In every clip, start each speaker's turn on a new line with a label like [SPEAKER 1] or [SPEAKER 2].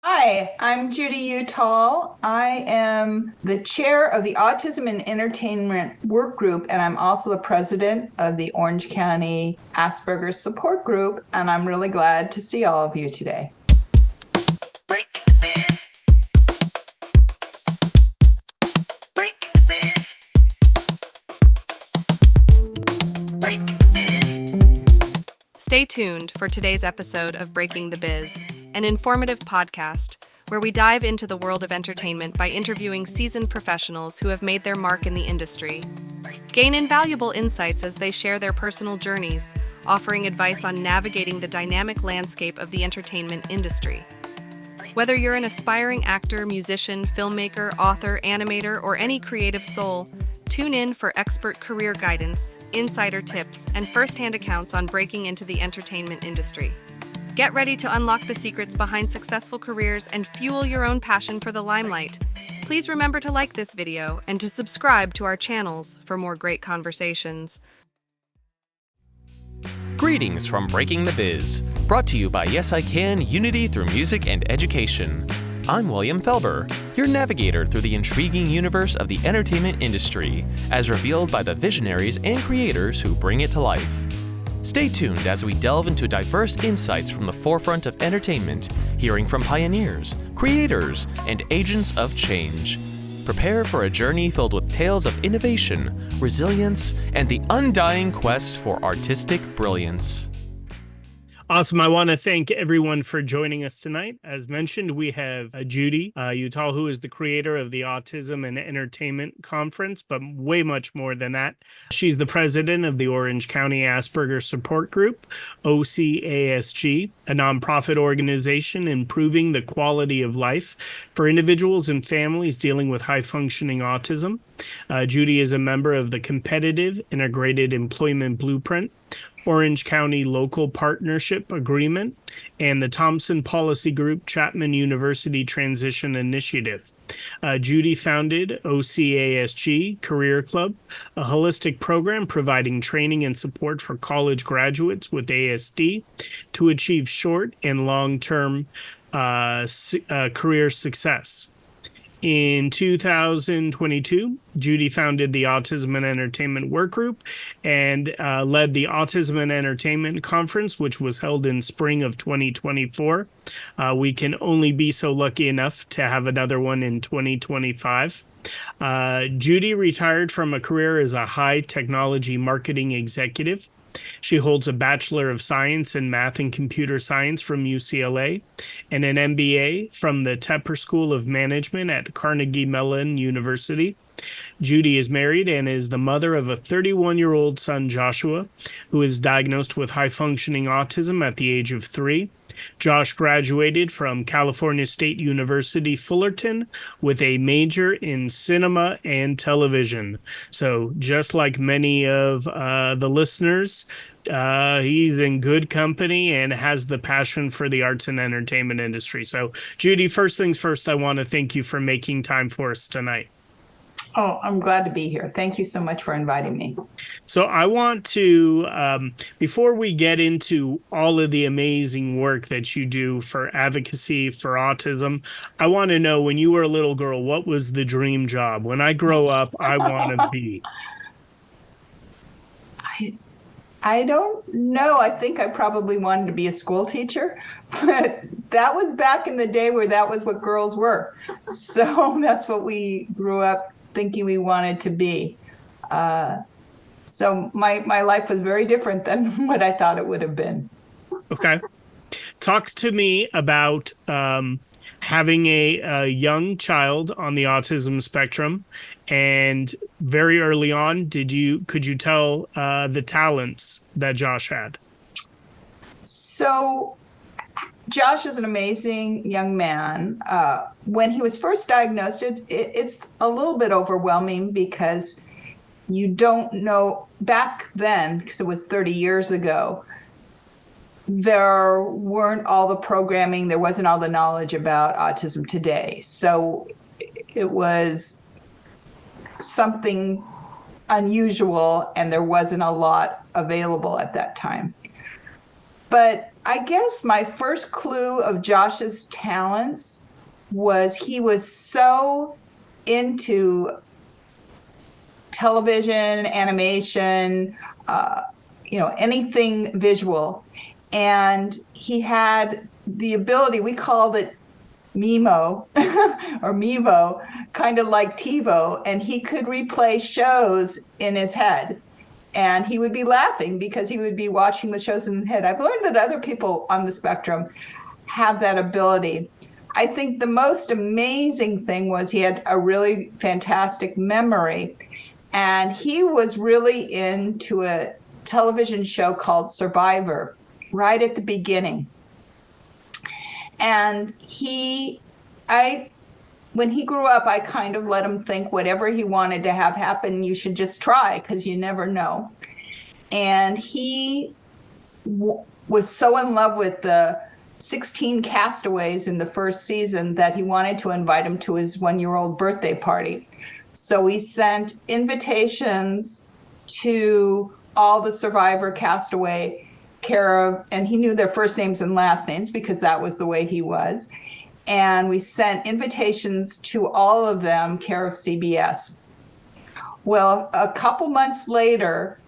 [SPEAKER 1] Hi, I'm Judi Uttal. I am the chair of the Autism in Entertainment Workgroup, and I'm also the president of the Orange County Asperger Support Group, and I'm really glad to see all of you today.
[SPEAKER 2] Stay tuned for today's episode of Breaking the Biz, an informative podcast where we dive into the world of entertainment by interviewing seasoned professionals who have made their mark in the industry. Gain invaluable insights as they share their personal journeys, offering advice on navigating the dynamic landscape of the entertainment industry. Whether you're an aspiring actor, musician, filmmaker, author, animator, or any creative soul, tune in for expert career guidance, insider tips, and first-hand accounts on breaking into the entertainment industry. Get ready to unlock the secrets behind successful careers and fuel your own passion for the limelight. Please remember to like this video and to subscribe to our channels for more great conversations.
[SPEAKER 3] Greetings from Breaking the Biz, brought to you by Yes I Can Unity Through Music and Education. I'm William Felber, your navigator through the intriguing universe of the entertainment industry, as revealed by the visionaries and creators who bring it to life. Stay tuned as we delve into diverse insights from the forefront of entertainment, hearing from pioneers, creators, and agents of change. Prepare for a journey filled with tales of innovation, resilience, and the undying quest for artistic brilliance.
[SPEAKER 4] Awesome. I want to thank everyone for joining us tonight. As mentioned, we have Judi Uttal, who is the creator of the Autism in Entertainment Conference, but way much more than that. She's the president of the Orange County Asperger Support Group, OCASG, a nonprofit organization improving the quality of life for individuals and families dealing with high-functioning autism. Judi is a member of the Competitive Integrated Employment Blueprint, Orange County Local Partnership Agreement, and the Thompson Policy Group Chapman University Transition Initiative. Judi founded OCASG Career Club, a holistic program providing training and support for college graduates with ASD to achieve short and long-term career success. In 2022, Judi founded the Autism In Entertainment Workgroup and led the Autism In Entertainment Conference, which was held in spring of 2024. We can only be so lucky enough to have another one in 2025. Judi retired from a career as a high technology marketing executive. She holds a Bachelor of Science in Math and Computer Science from UCLA and an MBA from the Tepper School of Management at Carnegie Mellon University. Judi is married and is the mother of a 31-year-old son, Joshua, who is diagnosed with high-functioning autism at the age of 3. Josh graduated from California State University, Fullerton, with a major in cinema and television. So just like many of the listeners, he's in good company and has the passion for the arts and entertainment industry. So, Judi, first things first, I want to thank you for making time for us tonight.
[SPEAKER 1] Oh, I'm glad to be here. Thank you so much for inviting me.
[SPEAKER 4] So I want to, before we get into all of the amazing work that you do for advocacy for autism, I want to know, when you were a little girl, what was the dream job? When I grow up, I want to be.
[SPEAKER 1] I don't know. I think I probably wanted to be a school teacher, but that was back in the day where that was what girls were. So that's what we grew up thinking we wanted to be. So my life was very different than what I thought it would have been.
[SPEAKER 4] Okay. Talk to me about having a young child on the autism spectrum, and very early on, could you tell the talents that Josh had?
[SPEAKER 1] So Josh is an amazing young man. When he was first diagnosed, it's a little bit overwhelming because you don't know. Back then, because it was 30 years ago, there weren't all the programming, there wasn't all the knowledge about autism today. So it was something unusual, and there wasn't a lot available at that time. But I guess my first clue of Josh's talents was he was so into television, animation, anything visual. And he had the ability, we called it Mimo or Mevo, kind of like TiVo, and he could replay shows in his head. And he would be laughing because he would be watching the shows in his head. I've learned that other people on the spectrum have that ability. I think the most amazing thing was he had a really fantastic memory. And he was really into a television show called Survivor right at the beginning. And when he grew up, I kind of let him think whatever he wanted to have happen, you should just try because you never know. And he was so in love with the 16 castaways in the first season that he wanted to invite him to his 1-year-old birthday party. So he sent invitations to all the Survivor castaway and he knew their first names and last names because that was the way he was. And we sent invitations to all of them, care of CBS. Well, a couple months later,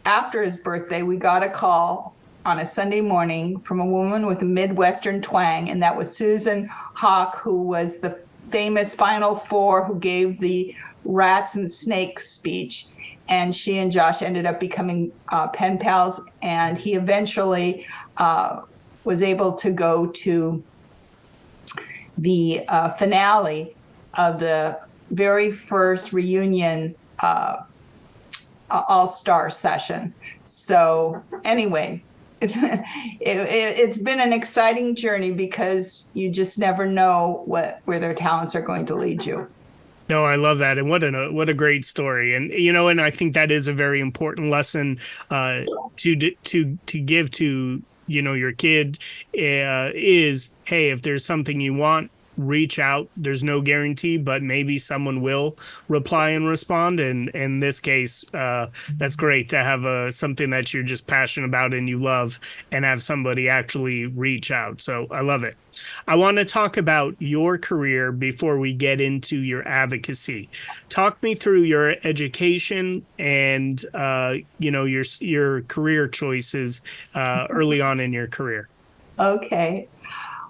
[SPEAKER 1] after his birthday, we got a call on a Sunday morning from a woman with a Midwestern twang, and that was Susan Hawk, who was the famous Final Four who gave the rats and snakes speech. And she and Josh ended up becoming pen pals, and he eventually was able to go to the finale of the very first reunion all-star session. So anyway, it's been an exciting journey because you just never know where their talents are going to lead you.
[SPEAKER 4] No, I love that, and what a great story, and and I think that is a very important lesson to give to your kid is, hey, if there's something you want, reach out. There's no guarantee, but maybe someone will reply and respond. And in this case, that's great to have something that you're just passionate about and you love, and have somebody actually reach out. So I love it. I want to talk about your career before we get into your advocacy. Talk me through your education and your career choices early on in your career.
[SPEAKER 1] Okay.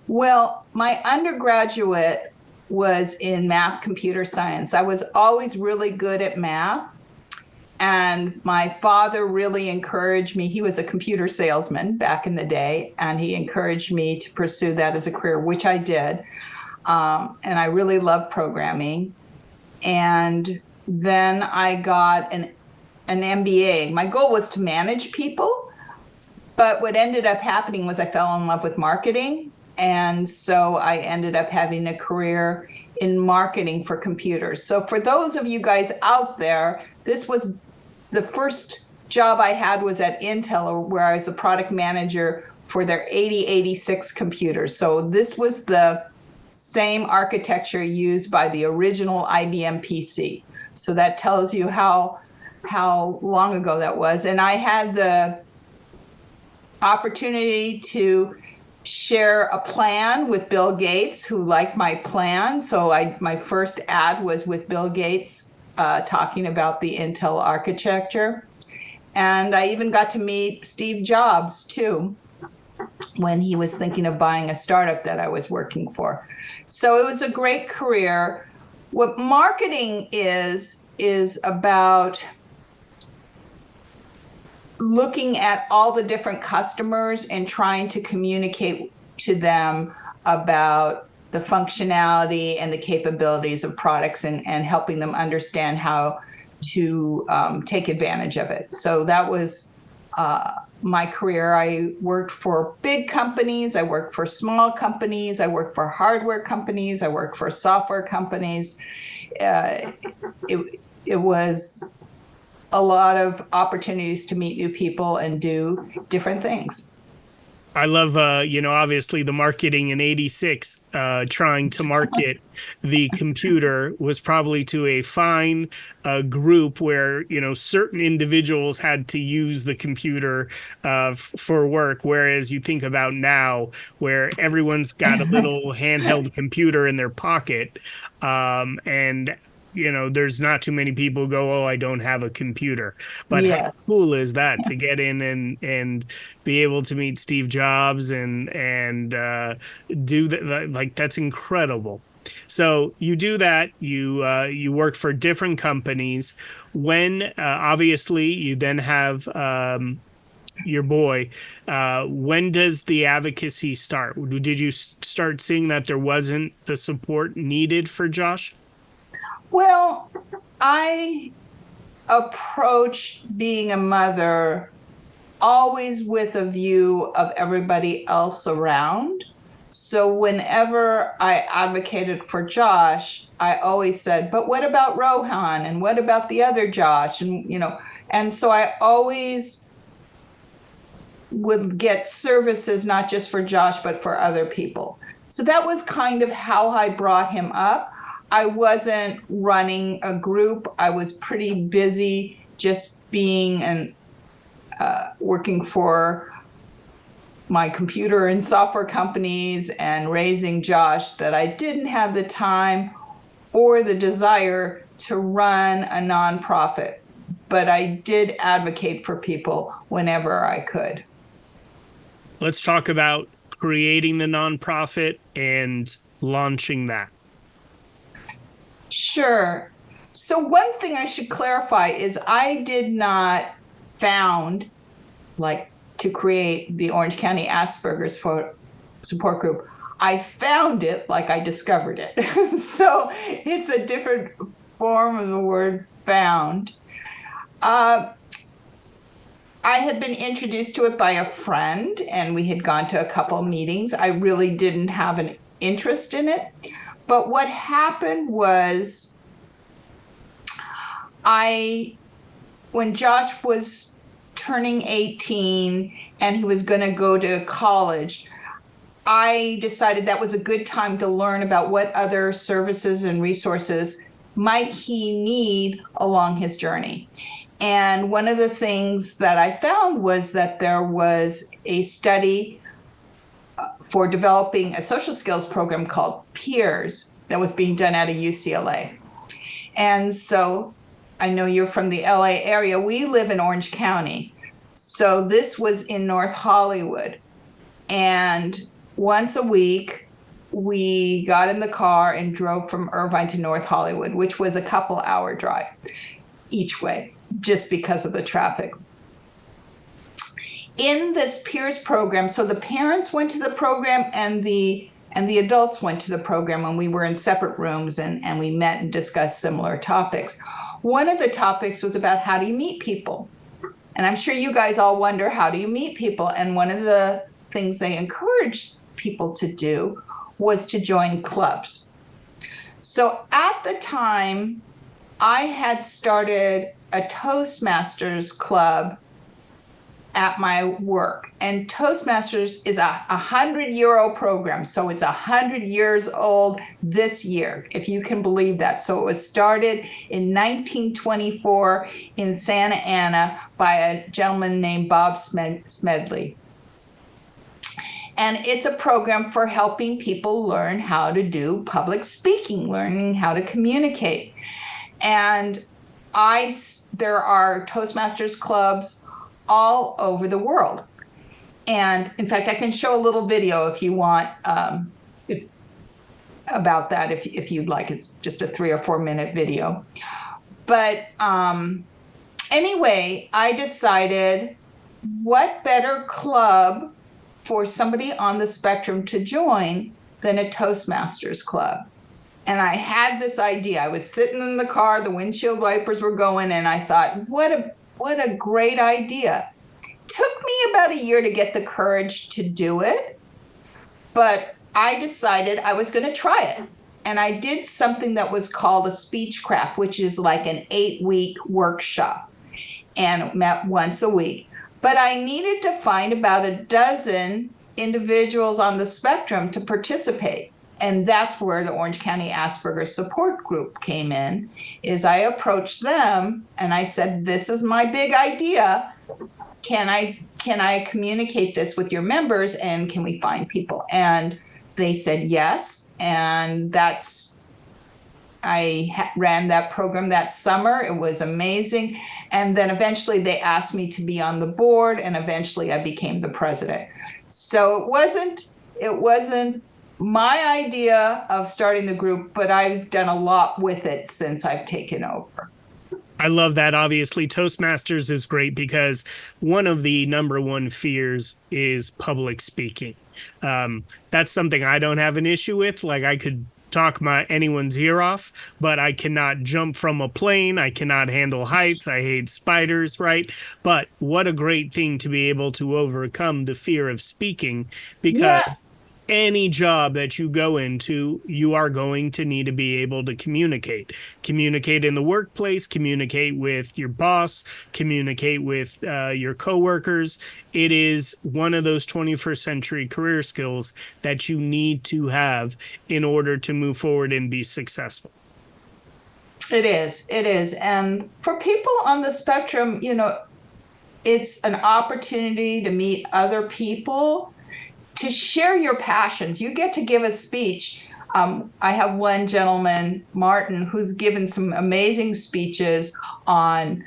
[SPEAKER 1] Well, my undergraduate was in math, computer science. I was always really good at math, and my father really encouraged me. He was a computer salesman back in the day, and he encouraged me to pursue that as a career, which I did. And I really loved programming. And then I got an MBA. My goal was to manage people, but what ended up happening was I fell in love with marketing. And so I ended up having a career in marketing for computers. So for those of you guys out there, this was the first job I had was at Intel, where I was a product manager for their 8086 computers. So this was the same architecture used by the original IBM PC. So that tells you how long ago that was. And I had the opportunity to share a plan with Bill Gates, who liked my plan. So my first ad was with Bill Gates talking about the Intel architecture. And I even got to meet Steve Jobs, too, when he was thinking of buying a startup that I was working for. So it was a great career. What marketing is about looking at all the different customers and trying to communicate to them about the functionality and the capabilities of products and helping them understand how to take advantage of it. So that was my career. I worked for big companies, I worked for small companies, I worked for hardware companies, I worked for software companies. It was a lot of opportunities to meet new people and do different things.
[SPEAKER 4] I love, obviously the marketing in '86, trying to market the computer was probably to a fine group where, certain individuals had to use the computer for work. Whereas you think about now where everyone's got a little handheld computer in their pocket, and there's not too many people who go, oh, I don't have a computer. But how
[SPEAKER 1] Yes.
[SPEAKER 4] cool is that to get in and be able to meet Steve Jobs and do that? Like, that's incredible. So you do that. You work for different companies. When obviously you then have your boy. When does the advocacy start? Did you start seeing that there wasn't the support needed for Josh?
[SPEAKER 1] Well, I approach being a mother always with a view of everybody else around. So whenever I advocated for Josh, I always said, but what about Rohan? And what about the other Josh? And so I always would get services, not just for Josh, but for other people. So that was kind of how I brought him up. I wasn't running a group. I was pretty busy just being and working for my computer and software companies and raising Josh that I didn't have the time or the desire to run a nonprofit. But I did advocate for people whenever I could.
[SPEAKER 4] Let's talk about creating the nonprofit and launching that.
[SPEAKER 1] Sure. So one thing I should clarify is I did not found, to create the Orange County Asperger's support group. I found it like I discovered it. So it's a different form of the word found. I had been introduced to it by a friend, and we had gone to a couple meetings. I really didn't have an interest in it. But what happened was when Josh was turning 18 and he was going to go to college, I decided that was a good time to learn about what other services and resources might he need along his journey. And one of the things that I found was that there was a study for developing a social skills program called Peers that was being done out of UCLA. And so I know you're from the LA area. We live in Orange County. So this was in North Hollywood. And once a week, we got in the car and drove from Irvine to North Hollywood, which was a couple-hour drive each way, just because of the traffic. In this Peers program, so the parents went to the program and the adults went to the program, and we were in separate rooms and we met and discussed similar topics. One of the topics was about how do you meet people? And I'm sure you guys all wonder, how do you meet people? And one of the things they encouraged people to do was to join clubs. So at the time, I had started a Toastmasters club at my work. And Toastmasters is a 100-euro program. So it's 100 years old this year, if you can believe that. So it was started in 1924 in Santa Ana by a gentleman named Bob Smedley. And it's a program for helping people learn how to do public speaking, learning how to communicate. And there are Toastmasters clubs all over the world. And in fact, I can show a little video if you want, about that, if you'd like. It's just a 3 or 4 minute video. But anyway, I decided what better club for somebody on the spectrum to join than a Toastmasters club. And I had this idea. I was sitting in the car, the windshield wipers were going, and I thought, what a great idea. Took me about a year to get the courage to do it, but I decided I was going to try it. And I did something that was called a Speechcraft, which is like an 8-week workshop, and met once a week. But I needed to find about a dozen individuals on the spectrum to participate. And that's where the Orange County Asperger Support Group came in, is I approached them and I said, this is my big idea. Can I communicate this with your members, and can we find people? And they said yes. And I ran that program that summer. It was amazing. And then eventually they asked me to be on the board, and eventually I became the president. So it wasn't my idea of starting the group, but I've done a lot with it since I've taken over.
[SPEAKER 4] I love that. Obviously, Toastmasters is great because one of the number one fears is public speaking. That's something I don't have an issue with. Like, I could talk anyone's ear off, but I cannot jump from a plane. I cannot handle heights. I hate spiders, right? But what a great thing to be able to overcome the fear of speaking, because any job that you go into, you are going to need to be able to communicate in the workplace, communicate with your boss, communicate with your coworkers. It is one of those 21st century career skills that you need to have in order to move forward and be successful.
[SPEAKER 1] It is. And for people on the spectrum, it's an opportunity to meet other people, to share your passions. You get to give a speech. I have one gentleman, Martin, who's given some amazing speeches on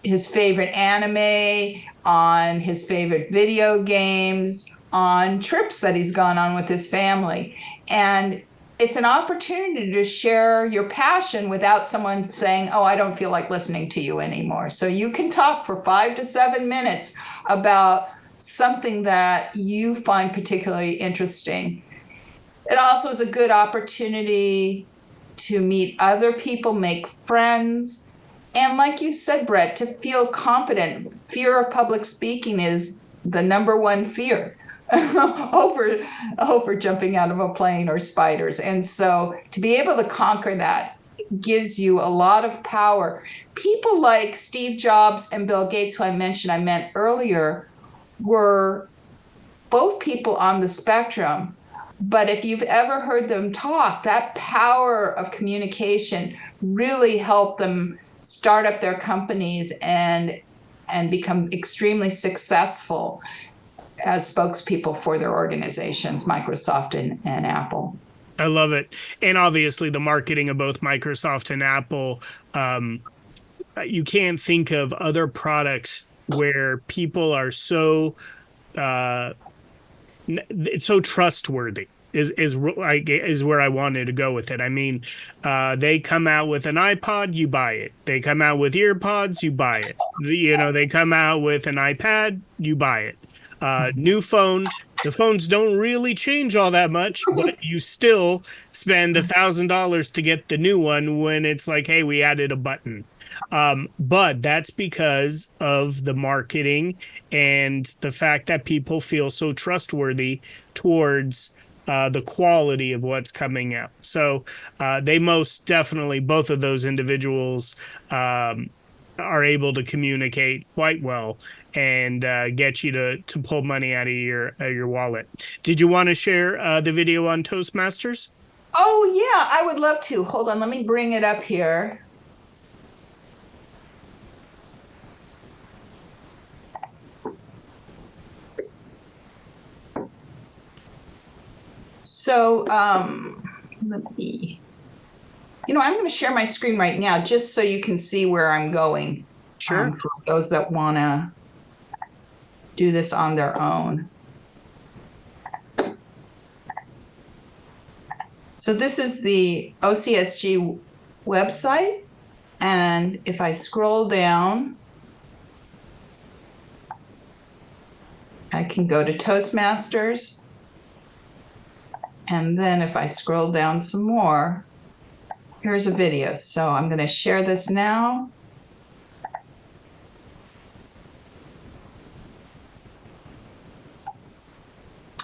[SPEAKER 1] his favorite anime, on his favorite video games, on trips that he's gone on with his family. And it's an opportunity to share your passion without someone saying, oh, I don't feel like listening to you anymore. So you can talk for 5 to 7 minutes about something that you find particularly interesting. It also is a good opportunity to meet other people, make friends, and like you said, Brett, to feel confident. Fear of public speaking is the number one fear over jumping out of a plane or spiders. And so to be able to conquer that gives you a lot of power. People like Steve Jobs and Bill Gates, who I meant earlier, were both people on the spectrum. But if you've ever heard them talk, that power of communication really helped them start up their companies and become extremely successful as spokespeople for their organizations, Microsoft and Apple.
[SPEAKER 4] I love it. And obviously the marketing of both Microsoft and Apple, you can't think of other products where people are so trustworthy is where I wanted to go with it. I mean, they come out with an iPod, you buy it. They come out with earpods, you buy it. They come out with an iPad, you buy it. New phone. The phones don't really change all that much, but you still spend $1,000 to get the new one when it's like, hey, we added a button. But that's because of the marketing and the fact that people feel so trustworthy towards the quality of what's coming out. So they most definitely, both of those individuals are able to communicate quite well and get you to pull money out of your wallet. Did you want to share the video on Toastmasters?
[SPEAKER 1] Oh, yeah, I would love to. Hold on, let me bring it up here. So let me, I'm going to share my screen right now just so you can see where I'm going.
[SPEAKER 4] Sure.
[SPEAKER 1] For those that want to do this on their own. So this is the OCSG website. And if I scroll down, I can go to Toastmasters. And then if I scroll down some more, here's a video. So I'm going to share this now.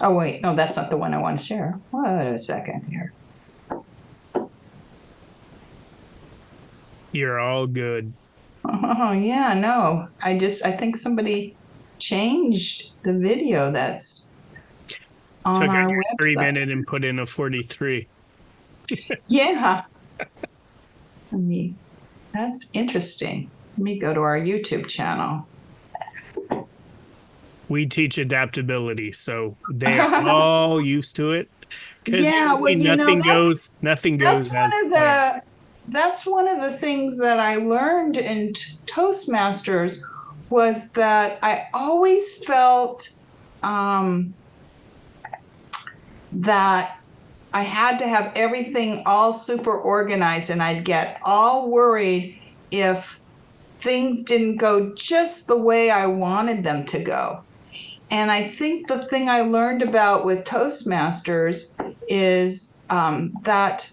[SPEAKER 1] Oh, wait, no, that's not the one I want to share. Wait a second here.
[SPEAKER 4] You're all good.
[SPEAKER 1] Oh, yeah, no. I think somebody changed the video that's on
[SPEAKER 4] Took
[SPEAKER 1] our
[SPEAKER 4] a 3
[SPEAKER 1] website.
[SPEAKER 4] minute and put in a 43.
[SPEAKER 1] Yeah. That's interesting. Let me go to our YouTube channel.
[SPEAKER 4] We teach adaptability, so they are all used to it. Because
[SPEAKER 1] Yeah, well,
[SPEAKER 4] nothing goes as planned.
[SPEAKER 1] That's one of the things that I learned in Toastmasters was that I always felt that I had to have everything all super organized, and I'd get all worried if things didn't go just the way I wanted them to go. And I think the thing I learned about with Toastmasters is that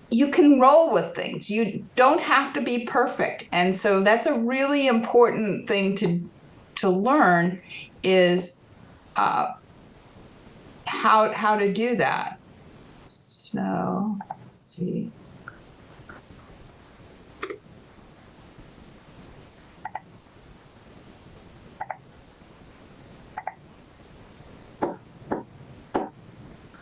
[SPEAKER 1] you can roll with things. You don't have to be perfect. And so that's a really important thing to learn is how to do that. So let's see.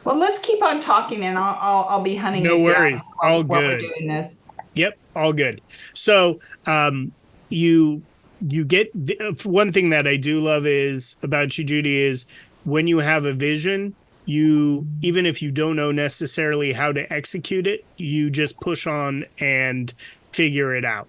[SPEAKER 1] Well, let's keep on talking, and I'll be hunting.
[SPEAKER 4] No worries. All
[SPEAKER 1] while
[SPEAKER 4] good.
[SPEAKER 1] We're doing this.
[SPEAKER 4] Yep, all good. So, you get one thing that I do love is about you, Judi, is when you have a vision, you, even if you don't know necessarily how to execute it, you just push on and figure it out.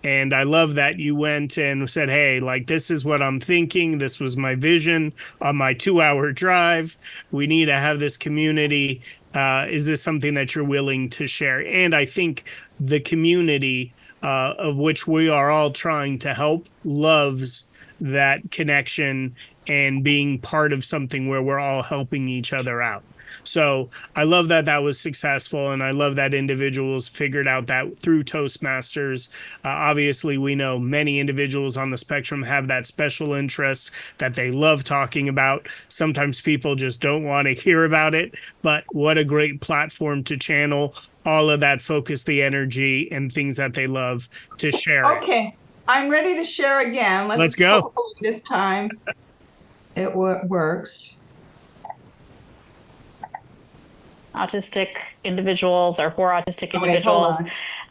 [SPEAKER 4] And I love that you went and said, hey, like, this is what I'm thinking. This was my vision on my 2-hour drive. We need to have this community. Is this something that you're willing to share? And I think the community of which we are all trying to help loves that connection and being part of something where we're all helping each other out. So I love that that was successful, and I love that individuals figured out that through Toastmasters. Obviously, we know many individuals on the spectrum have that special interest that they love talking about. Sometimes people just don't want to hear about it, but what a great platform to channel all of that, focus the energy and things that they love to share.
[SPEAKER 1] Okay, I'm ready to share again.
[SPEAKER 4] Let's go.
[SPEAKER 1] Hopefully this time it works.
[SPEAKER 5] Autistic individuals or for autistic
[SPEAKER 1] hold
[SPEAKER 5] individuals.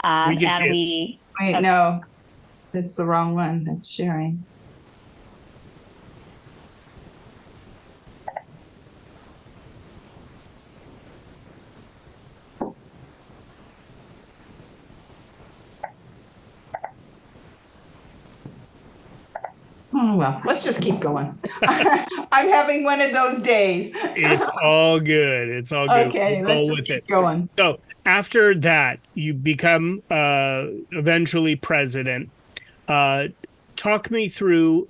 [SPEAKER 1] on.
[SPEAKER 4] We can see
[SPEAKER 5] we
[SPEAKER 1] Wait, no, that's the wrong one. That's sharing. Oh, well, let's just keep going. I'm having one of those days.
[SPEAKER 4] It's all good. It's all good.
[SPEAKER 1] Okay,
[SPEAKER 4] We'll
[SPEAKER 1] let's
[SPEAKER 4] go
[SPEAKER 1] just
[SPEAKER 4] with
[SPEAKER 1] keep
[SPEAKER 4] it.
[SPEAKER 1] going.
[SPEAKER 4] So after that, you become eventually president. Talk me through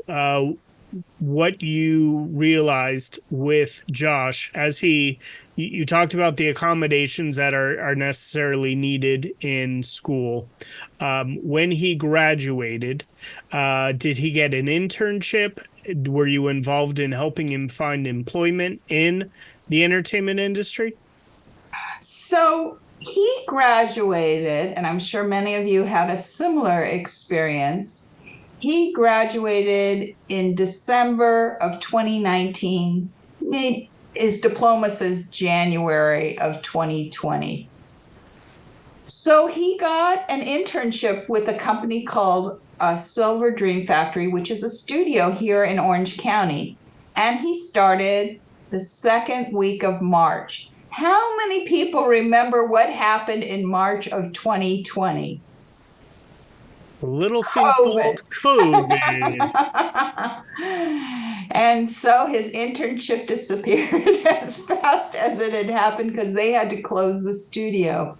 [SPEAKER 4] what you realized with Josh as you talked about the accommodations that are necessarily needed in school. When he graduated, did he get an internship? Were you involved in helping him find employment in the entertainment industry?
[SPEAKER 1] So he graduated, and I'm sure many of you had a similar experience. He graduated in December of 2019. His diploma says January of 2020. So he got an internship with a company called Silver Dream Factory, which is a studio here in Orange County. And he started the second week of March. How many people remember what happened in March of 2020?
[SPEAKER 4] A little thing called COVID.
[SPEAKER 1] And so his internship disappeared as fast as it had happened because they had to close the studio.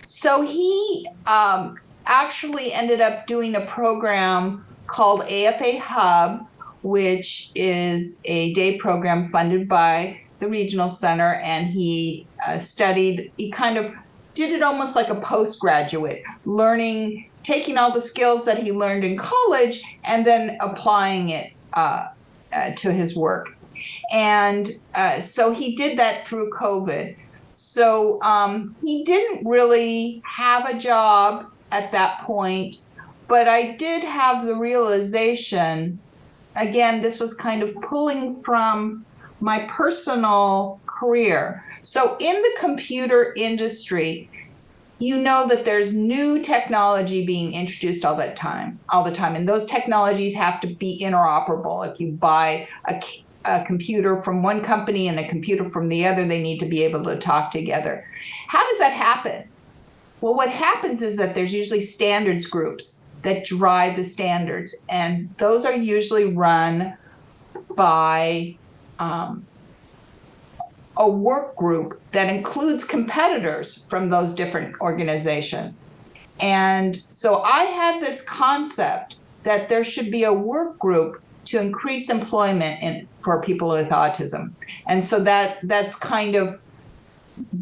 [SPEAKER 1] So he actually ended up doing a program called AFA Hub, which is a day program funded by the regional center. And he he kind of did it almost like a postgraduate, learning, taking all the skills that he learned in college and then applying it to his work. And so he did that through COVID. So he didn't really have a job at that point, But I did have the realization, again, this was kind of pulling from my personal career. So in the computer industry, you know that there's new technology being introduced all the time. And those technologies have to be interoperable. If you buy a computer from one company and a computer from the other, they need to be able to talk together. How does that happen? Well, what happens is that there's usually standards groups that drive the standards, and those are usually run by a work group that includes competitors from those different organizations. And so I had this concept that there should be a work group to increase employment for people with autism. And so that's kind of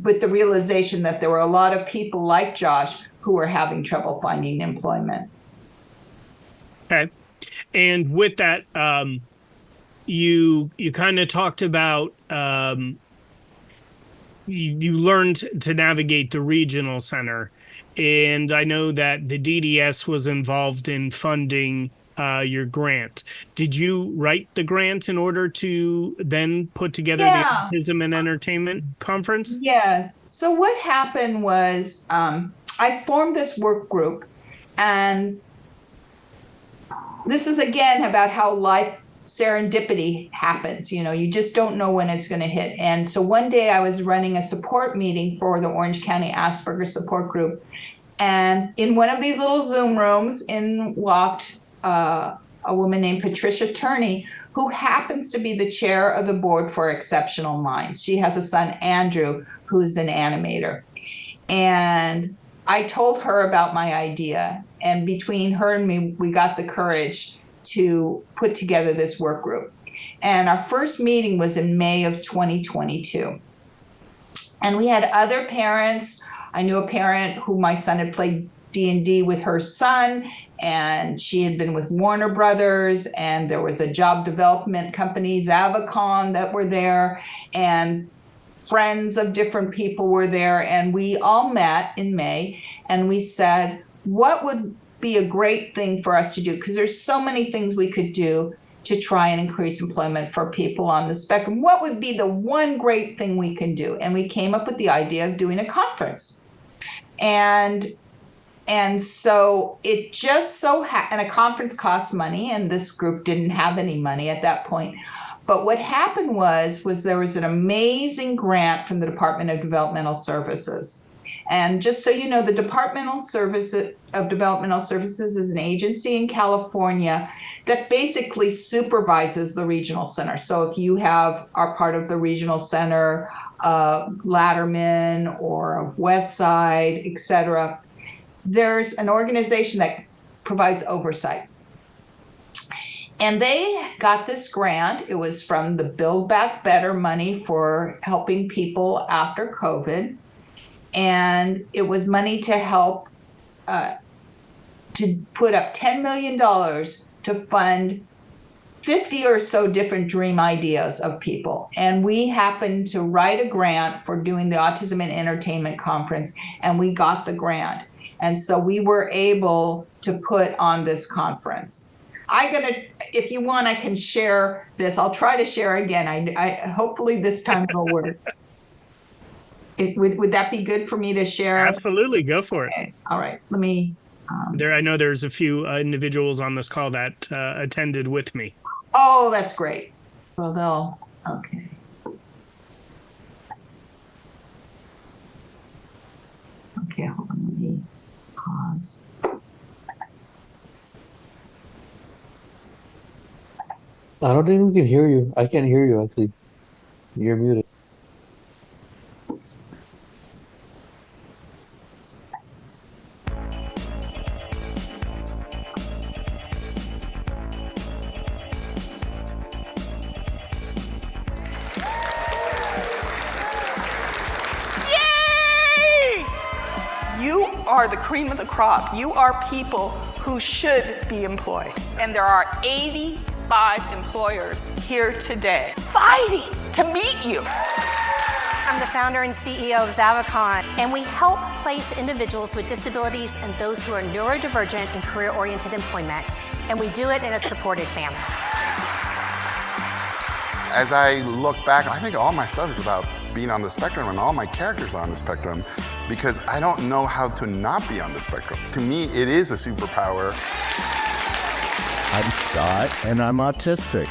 [SPEAKER 1] with the realization that there were a lot of people like Josh who were having trouble finding employment.
[SPEAKER 4] Okay. And with that, you kind of talked about you learned to navigate the regional center. And I know that the DDS was involved in funding your grant. Did you write the grant in order to then put together the Autism in Entertainment conference?
[SPEAKER 1] Yes. So what happened was I formed this work group, and this is again about how life serendipity happens. You know, you just don't know when it's going to hit. And so one day I was running a support meeting for the Orange County Asperger support group. And in one of these little Zoom rooms walked a woman named Patricia Turney, who happens to be the chair of the board for Exceptional Minds. She has a son, Andrew, who's an animator. And I told her about my idea. And between her and me, we got the courage to put together this work group. And our first meeting was in May of 2022. And we had other parents. I knew a parent who my son had played D&D with her son, and she had been with Warner Brothers, and there was a job development company, Zavicon, that were there, and friends of different people were there. And we all met in May, and we said, what would be a great thing for us to do? Because there's so many things we could do to try and increase employment for people on the spectrum. What would be the one great thing we can do? And we came up with the idea of doing a conference. And so it just so and a conference costs money, and this group didn't have any money at that point. But what happened was there was an amazing grant from the Department of Developmental Services. And just so you know, the Department of Developmental Services is an agency in California that basically supervises the regional center. So if you are part of the regional center of Latterman or of Westside, et cetera, there's an organization that provides oversight. And they got this grant. It was from the Build Back Better money for helping people after COVID. And it was money to help to put up $10 million to fund 50 or so different dream ideas of people. And we happened to write a grant for doing the Autism in Entertainment Conference, and we got the grant. And so we were able to put on this conference. If you want, I can share this. I'll try to share again. I hopefully this time it'll work. Would that be good for me to share?
[SPEAKER 4] Absolutely, go for it.
[SPEAKER 1] Okay. All right, let me.
[SPEAKER 4] I know there's a few individuals on this call that attended with me.
[SPEAKER 1] Oh, that's great. Well, okay. Okay, hold on, let me pause.
[SPEAKER 6] I don't think we can hear you. I can't hear you, actually. You're muted.
[SPEAKER 7] You are the cream of the crop. You are people who should be employed. And there are 85 employers here today fighting to meet you.
[SPEAKER 8] I'm the founder and CEO of Zavicon, and we help place individuals with disabilities and those who are neurodivergent in career-oriented employment, and we do it in a supported manner.
[SPEAKER 9] As I look back, I think all my stuff is about being on the spectrum, and all my characters are on the spectrum, because I don't know how to not be on the spectrum. To me, it is a superpower.
[SPEAKER 10] I'm Scott, and I'm autistic.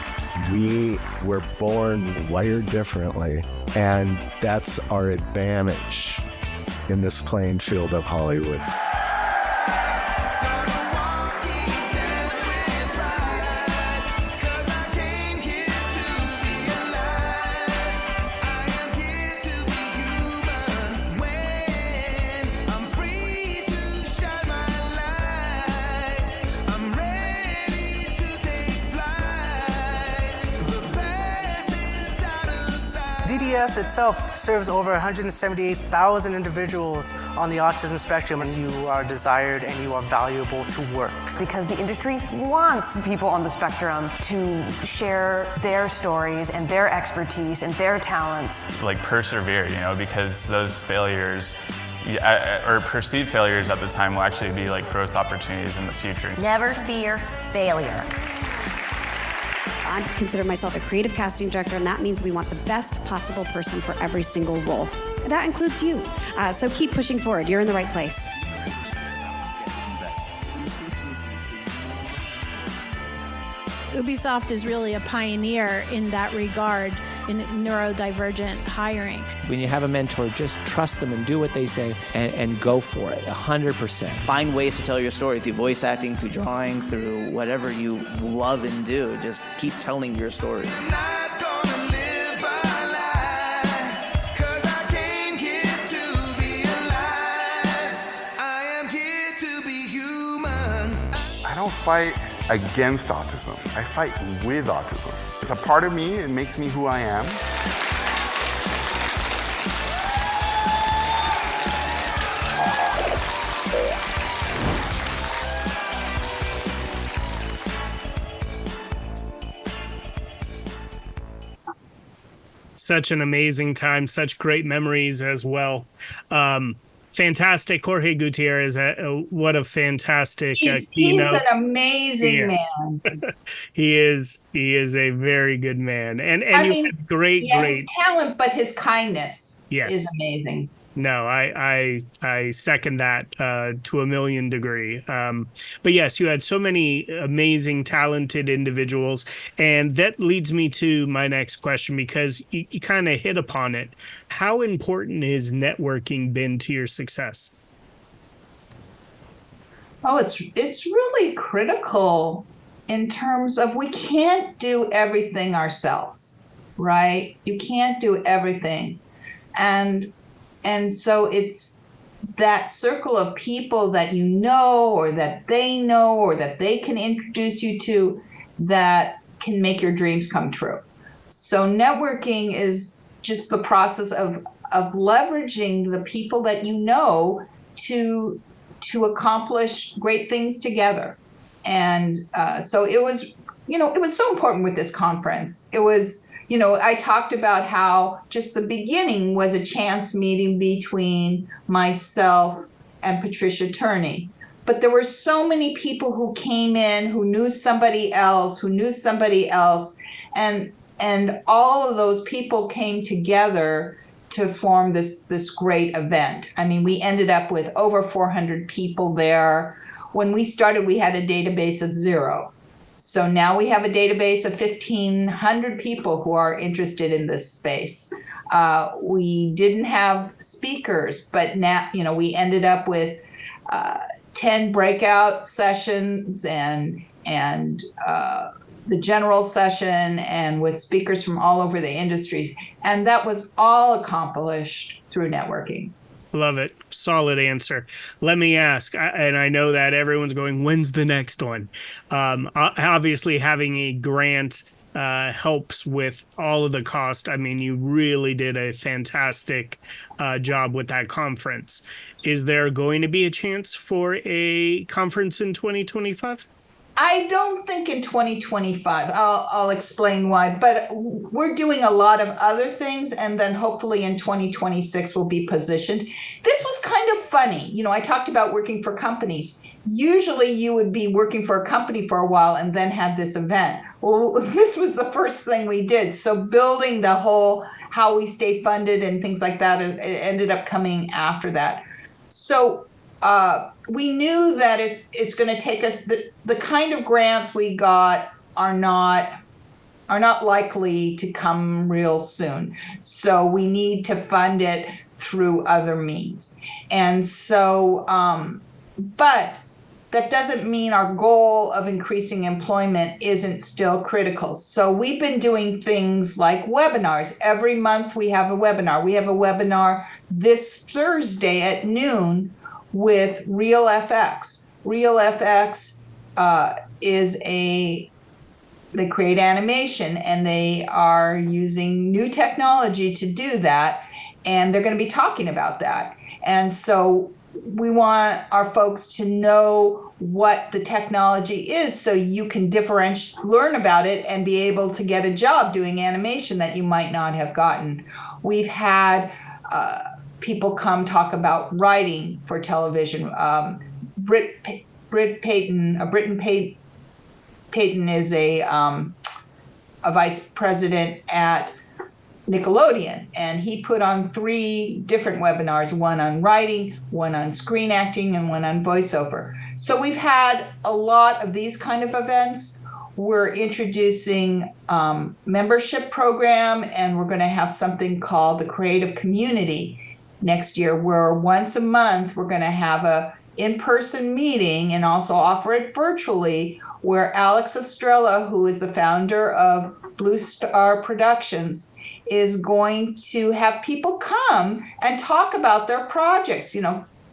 [SPEAKER 10] We were born wired differently, and that's our advantage in this playing field of Hollywood.
[SPEAKER 11] DDS itself serves over 178,000 individuals on the autism spectrum, and you are desired and you are valuable to work.
[SPEAKER 12] Because the industry wants people on the spectrum to share their stories and their expertise and their talents.
[SPEAKER 13] Like persevere, because those failures or perceived failures at the time will actually be like growth opportunities in the future.
[SPEAKER 12] Never fear failure.
[SPEAKER 14] I consider myself a creative casting director, and that means we want the best possible person for every single role. And that includes you. So keep pushing forward. You're in the right place.
[SPEAKER 15] Ubisoft is really a pioneer in that regard in neurodivergent hiring.
[SPEAKER 16] When you have a mentor, just trust them and do what they say and go for it, 100%.
[SPEAKER 17] Find ways to tell your story through voice acting, through drawing, through whatever you love and do. Just keep telling your story.
[SPEAKER 9] I don't fight against autism. I fight with autism. It's a part of me. It makes me who I am.
[SPEAKER 4] Such an amazing time, such great memories as well. Fantastic. Jorge Gutierrez, what a fantastic
[SPEAKER 1] he's
[SPEAKER 4] keynote.
[SPEAKER 1] He's an amazing man.
[SPEAKER 4] He is a very good man. And you had great
[SPEAKER 1] his talent, but his kindness is amazing.
[SPEAKER 4] No, I second that to a million degree. But yes, you had so many amazing, talented individuals. And that leads me to my next question, because you kind of hit upon it. How important has networking been to your success?
[SPEAKER 1] Oh, it's really critical in terms of we can't do everything ourselves, right? You can't do everything. And so it's that circle of people that you know, or that they know, or that they can introduce you to, that can make your dreams come true. So networking is just the process of leveraging the people that you know to accomplish great things together. And so it was, it was so important with this conference. It was, I talked about how just the beginning was a chance meeting between myself and Patricia Turney. But there were so many people who came in who knew somebody else, and all of those people came together to form this great event. I mean, we ended up with over 400 people there. When we started, we had a database of 0. So now we have a database of 1,500 people who are interested in this space. We didn't have speakers, but now, we ended up with 10 breakout sessions and the general session, and with speakers from all over the industry. And that was all accomplished through networking.
[SPEAKER 4] Love it. Solid answer. Let me ask, and I know that everyone's going, when's the next one? Obviously, having a grant helps with all of the cost. I mean, you really did a fantastic job with that conference. Is there going to be a chance for a conference in 2025?
[SPEAKER 1] I don't think in 2025. I'll explain why, but we're doing a lot of other things, and then hopefully in 2026 we'll be positioned. This was kind of funny. You know, I talked about working for companies. Usually you would be working for a company for a while and then have this event. Well, this was the first thing we did. So building the whole how we stay funded and things like that, it ended up coming after that. So we knew that it's going to take us, the kind of grants we got are not likely to come real soon. So we need to fund it through other means. And so, but that doesn't mean our goal of increasing employment isn't still critical. So we've been doing things like webinars. Every month we have a webinar. We have a webinar this Thursday at noon with RealFX. RealFX they create animation, and they are using new technology to do that, and they're going to be talking about that. And so we want our folks to know what the technology is so you can learn about it and be able to get a job doing animation that you might not have gotten. We've had people come talk about writing for television. Britton Payton is a vice president at Nickelodeon, and he put on 3 different webinars, one on writing, one on screen acting, and one on voiceover. So we've had a lot of these kind of events. We're introducing membership program, and we're going to have something called the Creative Community next year, where once a month we're going to have a in-person meeting and also offer it virtually, where Alex Estrella, who is the founder of Blue Star Productions, is going to have people come and talk about their projects,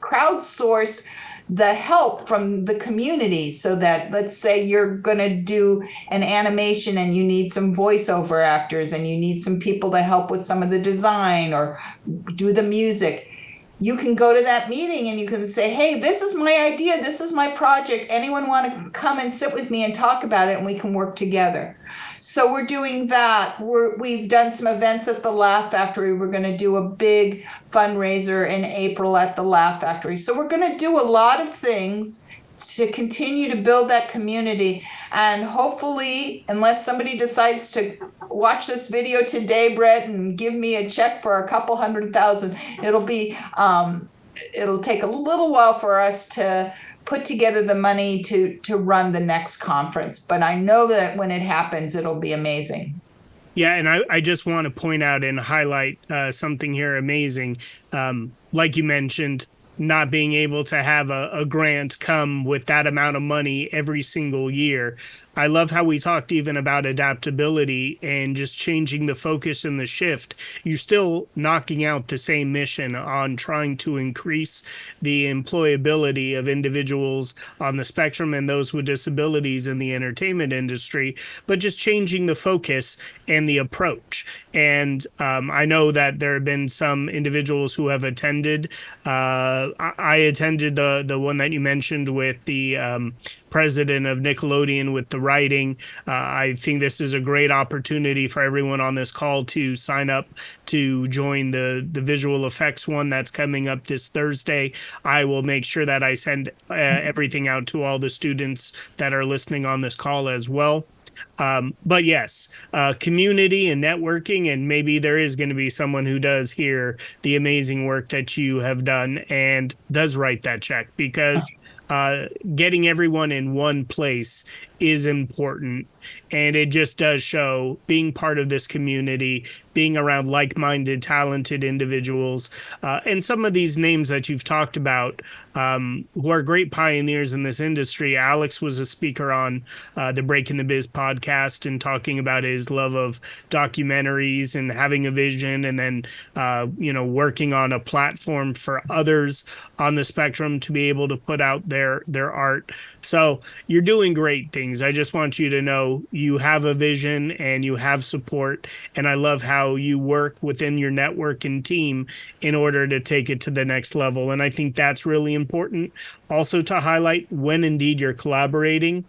[SPEAKER 1] crowdsource the help from the community, so that, let's say you're going to do an animation and you need some voiceover actors and you need some people to help with some of the design or do the music. You can go to that meeting and you can say, hey, this is my idea, this is my project. Anyone want to come and sit with me and talk about it, and we can work together. So we're doing that. We've done some events at the Laugh Factory. We're going to do a big fundraiser in April at the Laugh Factory. So we're going to do a lot of things to continue to build that community. And hopefully, unless somebody decides to watch this video today, Brett, and give me a check for a couple $100,000, it'll take a little while for us to put together the money to run the next conference. But I know that when it happens, it'll be amazing.
[SPEAKER 4] Yeah, and I just want to point out and highlight something here amazing. Like you mentioned, not being able to have a grant come with that amount of money every single year. I love how we talked even about adaptability and just changing the focus and the shift. You're still knocking out the same mission on trying to increase the employability of individuals on the spectrum and those with disabilities in the entertainment industry, but just changing the focus and the approach. And I know that there have been some individuals who have attended. I attended the one that you mentioned with the president of Nickelodeon with the writing. I think this is a great opportunity for everyone on this call to sign up to join the visual effects one that's coming up this Thursday. I will make sure that I send everything out to all the students that are listening on this call as well. But yes, community and networking, and maybe there is going to be someone who does hear the amazing work that you have done and does write that check, because getting everyone in one place is important. And it just does show being part of this community, being around like-minded, talented individuals, and some of these names that you've talked about who are great pioneers in this industry. Alex was a speaker on the Breaking the Biz podcast and talking about his love of documentaries and having a vision, and then working on a platform for others on the spectrum to be able to put out their art. So you're doing great things. I just want you to know you have a vision and you have support. And I love how you work within your network and team in order to take it to the next level. And I think that's really important also to highlight when indeed you're collaborating.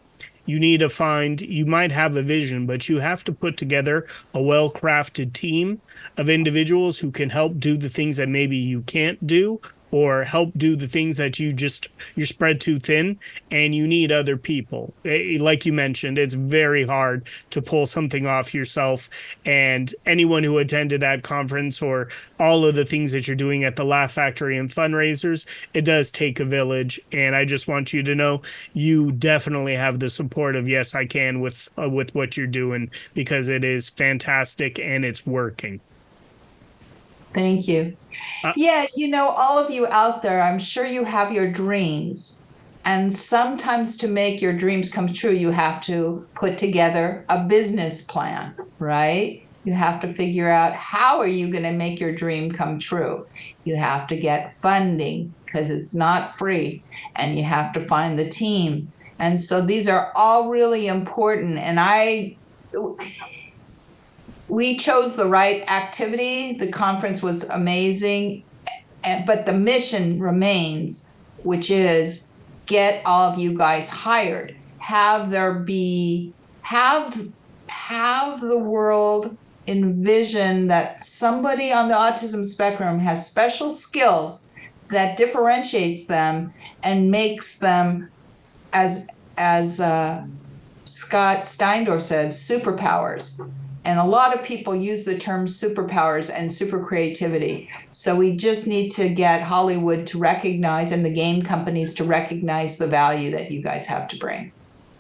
[SPEAKER 4] you might have a vision, but you have to put together a well-crafted team of individuals who can help do the things that maybe you can't do, or help do the things that you're spread too thin, and you need other people. Like you mentioned, it's very hard to pull something off yourself, and anyone who attended that conference or all of the things that you're doing at the Laugh Factory and fundraisers, it does take a village, and I just want you to know you definitely have the support of Yes I Can with what you're doing, because it is fantastic and it's working.
[SPEAKER 1] Thank you. Yeah, all of you out there, I'm sure you have your dreams. And sometimes to make your dreams come true, you have to put together a business plan, right? You have to figure out, how are you going to make your dream come true? You have to get funding, because it's not free, and you have to find the team. And so these are all really important. And we chose the right activity. The conference was amazing, but the mission remains, which is get all of you guys hired. Have the world envision that somebody on the autism spectrum has special skills that differentiates them and makes them, as Scott Steindor said, superpowers. And a lot of people use the term superpowers and super creativity. So we just need to get Hollywood to recognize, and the game companies to recognize, the value that you guys have to bring.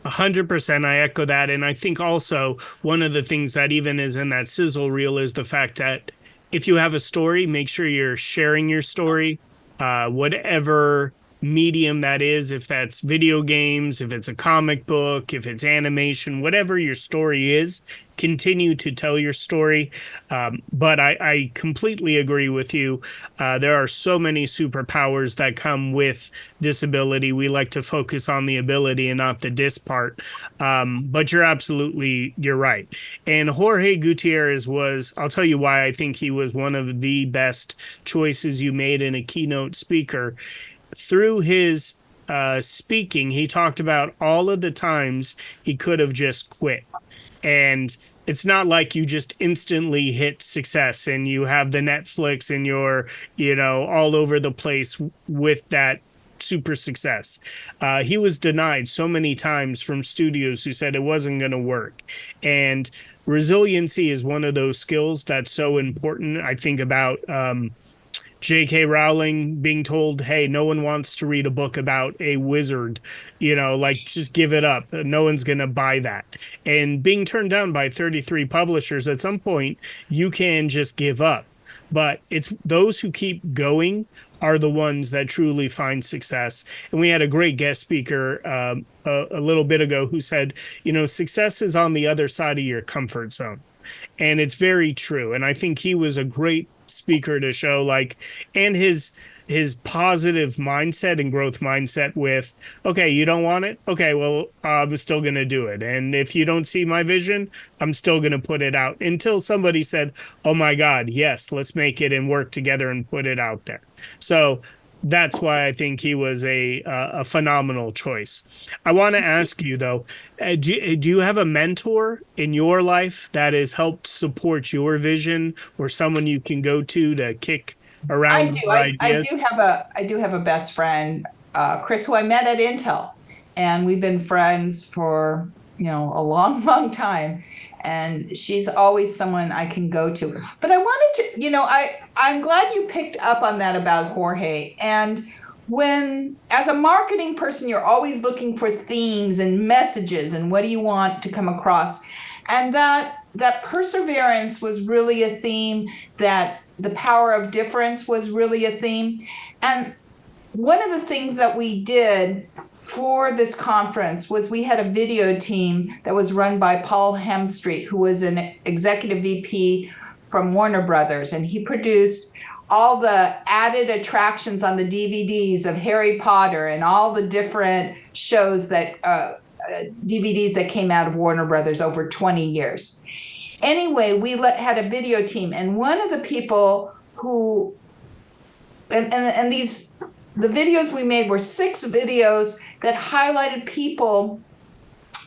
[SPEAKER 4] 100%. I echo that. And I think also one of the things that even is in that sizzle reel is the fact that if you have a story, make sure you're sharing your story, whatever medium that is, if that's video games, if it's a comic book, if it's animation, whatever your story is, continue to tell your story. But I completely agree with you. There are so many superpowers that come with disability. We like to focus on the ability and not the dis part. But you're right. And Jorge Gutierrez I'll tell you why I think he was one of the best choices you made in a keynote speaker. Through his speaking, he talked about all of the times he could have just quit. And it's not like you just instantly hit success and you have the Netflix and you're, all over the place with that super success. He was denied so many times from studios who said it wasn't going to work. And resiliency is one of those skills that's so important. I think about J.K. Rowling being told, hey, no one wants to read a book about a wizard, just give it up. No one's going to buy that. And being turned down by 33 publishers, at some point, you can just give up. But it's those who keep going are the ones that truly find success. And we had a great guest speaker a little bit ago who said, success is on the other side of your comfort zone. And it's very true. And I think he was a great speaker to show and his positive mindset and growth mindset with, okay, you don't want it? Okay, well, I'm still going to do it. And if you don't see my vision, I'm still going to put it out, until somebody said, oh my God, yes, let's make it and work together and put it out there. So that's why I think he was a phenomenal choice. I want to ask you, though, do you have a mentor in your life that has helped support your vision, or someone you can go to kick around your ideas?
[SPEAKER 1] I do have a best friend, Chris, who I met at Intel, and we've been friends for a long, long time. And she's always someone I can go to. But I wanted to, I'm glad you picked up on that about Jorge. And as a marketing person, you're always looking for themes and messages and what do you want to come across. And that perseverance was really a theme, that the power of difference was really a theme. And one of the things that we did for this conference was we had a video team that was run by Paul Hemstreet, who was an executive VP from Warner Brothers, and he produced all the added attractions on the DVDs of Harry Potter and all the different shows that DVDs that came out of Warner Brothers over 20 years. Anyway, we had a video team, and one of the people who the videos we made were 6 videos that highlighted people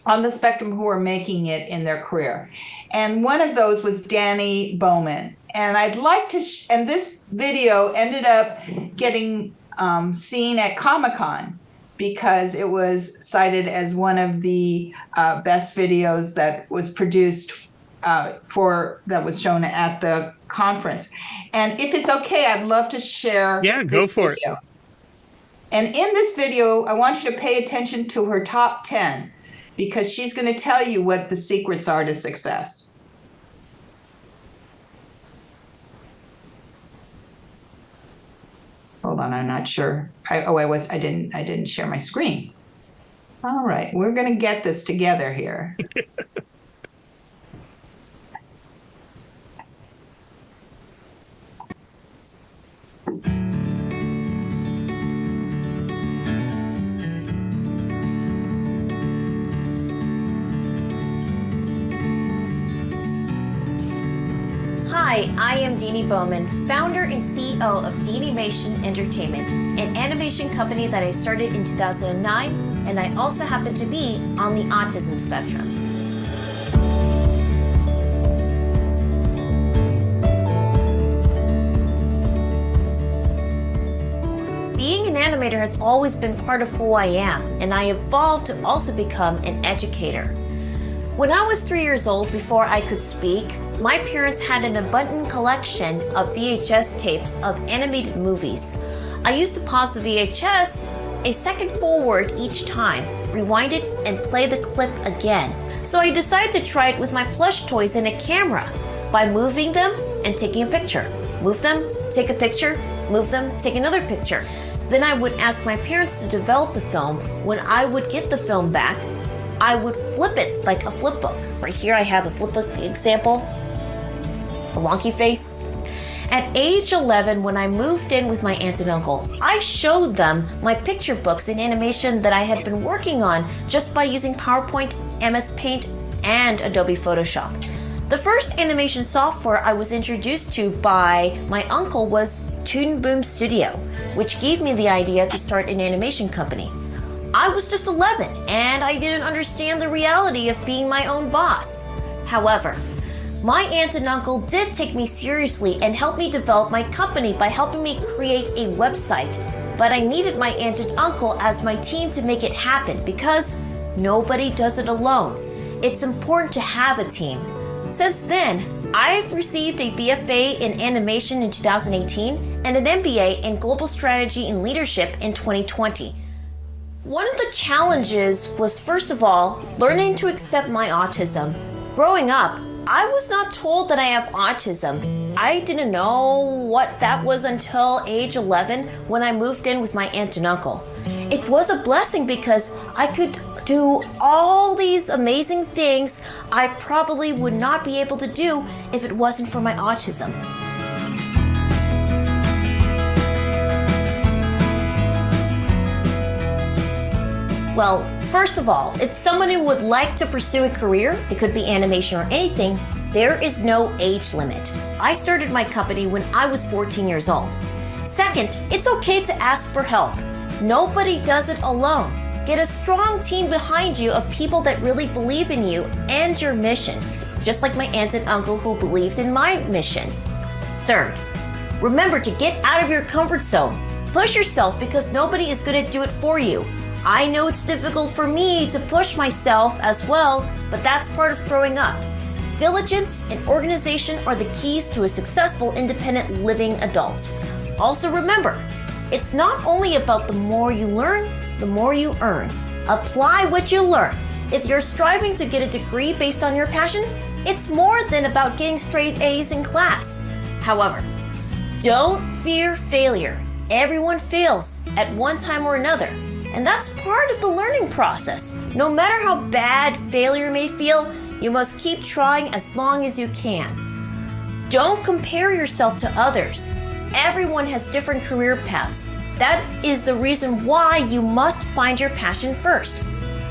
[SPEAKER 1] on the spectrum who are making it in their career. And one of those was Danny Bowman. And I'd like to, and this video ended up getting seen at Comic-Con because it was cited as one of the best videos that was produced that was shown at the conference. And if it's okay, I'd love to share.
[SPEAKER 4] Yeah, go for it.
[SPEAKER 1] And in this video, I want you to pay attention to her top 10 because she's going to tell you what the secrets are to success. Hold on, I'm not sure. I didn't share my screen. All right, we're going to get this together here.
[SPEAKER 18] Hi, I am Dini Bowman, founder and CEO of Reimagining Entertainment, an animation company that I started in 2009, and I also happen to be on the autism spectrum. Being an animator has always been part of who I am, and I evolved to also become an educator. When I was 3 years old, before I could speak, my parents had an abundant collection of VHS tapes of animated movies. I used to pause the VHS a second forward each time, rewind it, and play the clip again. So I decided to try it with my plush toys and a camera by moving them and taking a picture. Move them, take a picture, move them, take another picture. Then I would ask my parents to develop the film. When I would get the film back, I would flip it like a flip book. Right here I have a flip book example, a wonky face. At age 11, when I moved in with my aunt and uncle, I showed them my picture books and animation that I had been working on just by using PowerPoint, MS Paint, and Adobe Photoshop. The first animation software I was introduced to by my uncle was Toon Boom Studio, which gave me the idea to start an animation company. I was just 11 and I didn't understand the reality of being my own boss. However, my aunt and uncle did take me seriously and helped me develop my company by helping me create a website. But I needed my aunt and uncle as my team to make it happen because nobody does it alone. It's important to have a team. Since then, I've received a BFA in animation in 2018 and an MBA in global strategy and leadership in 2020. One of the challenges was, first of all, learning to accept my autism. Growing up, I was not told that I have autism. I didn't know what that was until age 11 when I moved in with my aunt and uncle. It was a blessing because I could do all these amazing things I probably would not be able to do if it wasn't for my autism. Well, first of all, if somebody would like to pursue a career, it could be animation or anything, there is no age limit. I started my company when I was 14 years old. Second, it's okay to ask for help. Nobody does it alone. Get a strong team behind you of people that really believe in you and your mission, just like my aunt and uncle who believed in my mission. Third, remember to get out of your comfort zone. Push yourself because nobody is going to do it for you. I know it's difficult for me to push myself as well, but that's part of growing up. Diligence and organization are the keys to a successful independent living adult. Also remember, it's not only about the more you learn, the more you earn. Apply what you learn. If you're striving to get a degree based on your passion, it's more than about getting straight A's in class. However, don't fear failure. Everyone fails at one time or another. And that's part of the learning process. No matter how bad failure may feel, you must keep trying as long as you can. Don't compare yourself to others. Everyone has different career paths. That is the reason why you must find your passion first.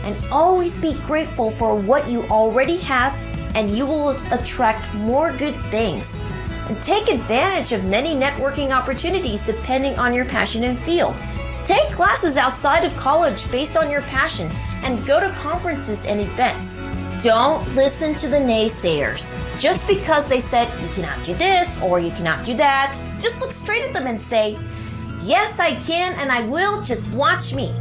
[SPEAKER 18] And always be grateful for what you already have, and you will attract more good things. And take advantage of many networking opportunities depending on your passion and field. Take classes outside of college based on your passion and go to conferences and events. Don't listen to the naysayers. Just because they said you cannot do this or you cannot do that, just look straight at them and say, yes, I can and I will, just watch me.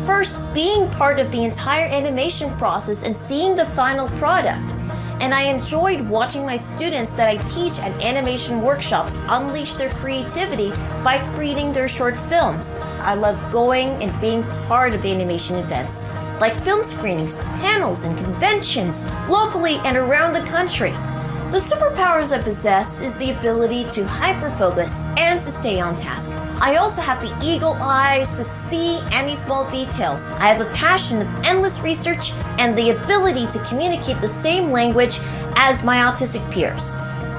[SPEAKER 18] First, being part of the entire animation process and seeing the final product. And I enjoyed watching my students that I teach at animation workshops unleash their creativity by creating their short films. I love going and being part of animation events, like film screenings, panels, and conventions, locally and around the country. The superpowers I possess is the ability to hyper-focus and to stay on task. I also have the eagle eyes to see any small details. I have a passion of endless research and the ability to communicate the same language as my autistic peers.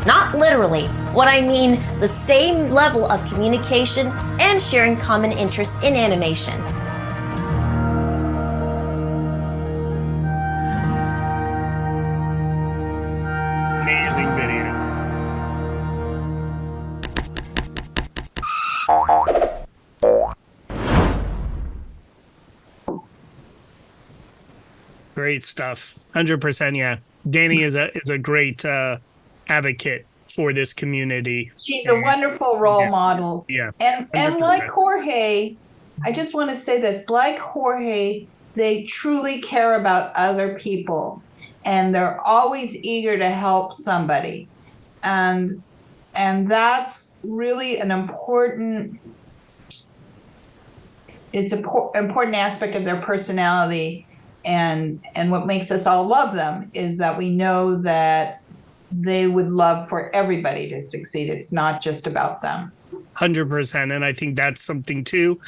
[SPEAKER 18] Not literally, what I mean the same level of communication and sharing common interests in animation.
[SPEAKER 4] Amazing video. Great stuff. 100%. Yeah. Danny is a great advocate for this community.
[SPEAKER 1] She's a wonderful role model.
[SPEAKER 4] Yeah.
[SPEAKER 1] And
[SPEAKER 4] 100%.
[SPEAKER 1] like Jorge, I just want to say this, like Jorge, they truly care about other people and they're always eager to help somebody. And that's really an important aspect of their personality. And what makes us all love them is that we know that they would love for everybody to succeed. It's not just about them.
[SPEAKER 4] 100%. And I think that's something too.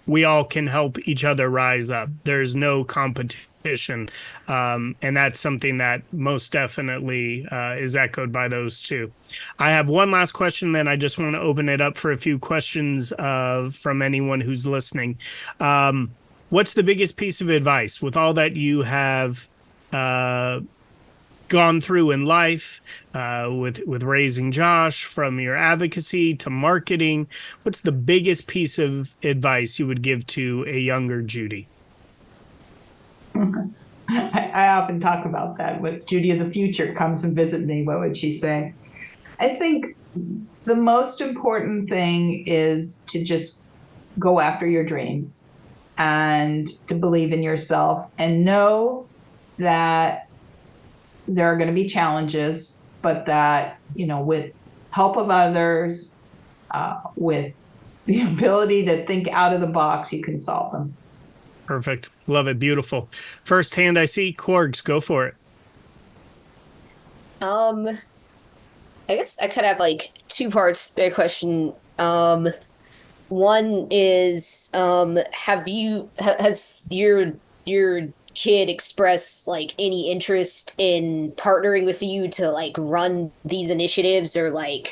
[SPEAKER 4] We all can help each other rise up. There's no competition. And that's something that most definitely is echoed by those two. I have one last question, then I just want to open it up for a few questions from anyone who's listening. What's the biggest piece of advice with all that you have gone through in life, with raising Josh, from your advocacy to marketing? What's the biggest piece of advice you would give to a younger Judi?
[SPEAKER 1] I often talk about that. When Judi of the future comes and visit me, what would she say? I think the most important thing is to just go after your dreams and to believe in yourself and know that there are going to be challenges, but that, with help of others, with the ability to think out of the box, you can solve them.
[SPEAKER 4] Perfect. Love it. Beautiful. First hand I see. Corgs, go for it.
[SPEAKER 19] I guess I could have like two parts to the question. One is, has your kid expressed like any interest in partnering with you to like run these initiatives, or I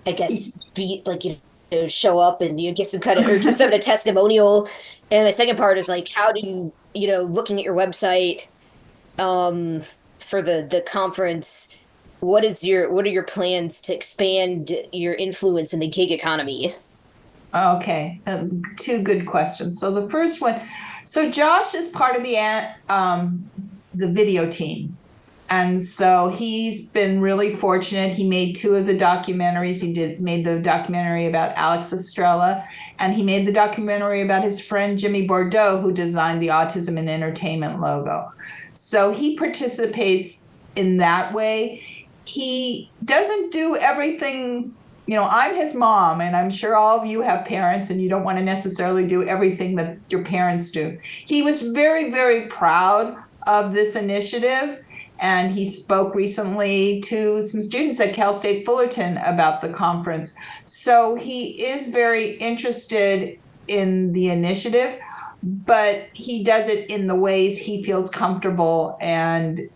[SPEAKER 19] guess be like, show up and give some kind of, or give some a testimonial? And the second part is like, how do you, looking at your website for the conference, what are your plans to expand your influence in the gig economy?
[SPEAKER 1] Okay, two good questions. So the first one, so Josh is part of the video team. And so he's been really fortunate. He made two of the documentaries. He made the documentary about Alex Estrella, and he made the documentary about his friend Jimmy Bordeaux, who designed the Autism In Entertainment logo. So he participates in that way. He doesn't do everything. I'm his mom, and I'm sure all of you have parents, and you don't want to necessarily do everything that your parents do. He was very, very proud of this initiative, and he spoke recently to some students at Cal State Fullerton about the conference. So he is very interested in the initiative, but he does it in the ways he feels comfortable, and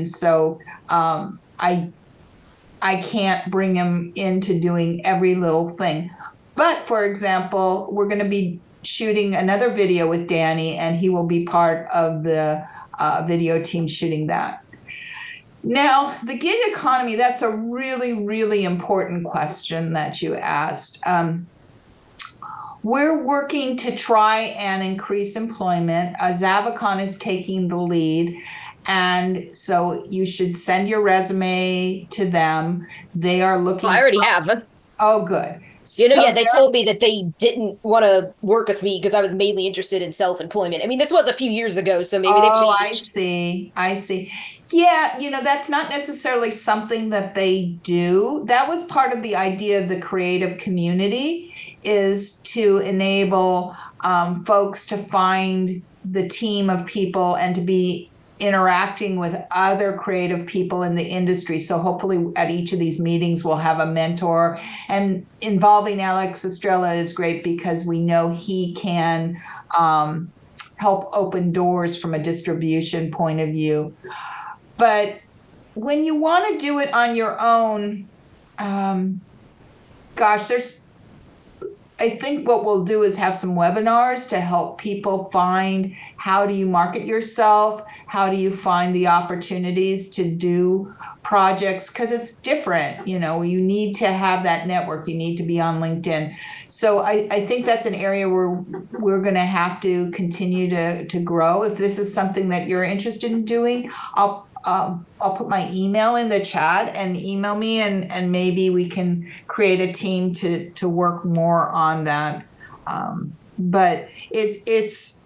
[SPEAKER 1] so I can't bring him into doing every little thing. But for example, we're going to be shooting another video with Danny, and he will be part of the video team shooting that. Now, the gig economy, that's a really, really important question that you asked. We're working to try and increase employment. Zavicon is taking the lead. And so you should send your resume to them. They are looking.
[SPEAKER 19] I already have.
[SPEAKER 1] Oh, good.
[SPEAKER 19] They told me that they didn't want to work with me because I was mainly interested in self-employment. I mean, this was a few years ago, so maybe they've changed.
[SPEAKER 1] I see. Yeah, that's not necessarily something that they do. That was part of the idea of the creative community, is to enable folks to find the team of people and to be interacting with other creative people in the industry. So hopefully at each of these meetings we'll have a mentor, and involving Alex Estrella is great because we know he can help open doors from a distribution point of view. But when you want to do it on your own, I think what we'll do is have some webinars to help people find how do you market yourself, how do you find the opportunities to do projects, because it's different. You need to have that network, you need to be on LinkedIn. So I think that's an area where we're going to have to continue to grow. If this is something that you're interested in doing, I'll put my email in the chat, and email me, and maybe we can create a team to work more on that. But it's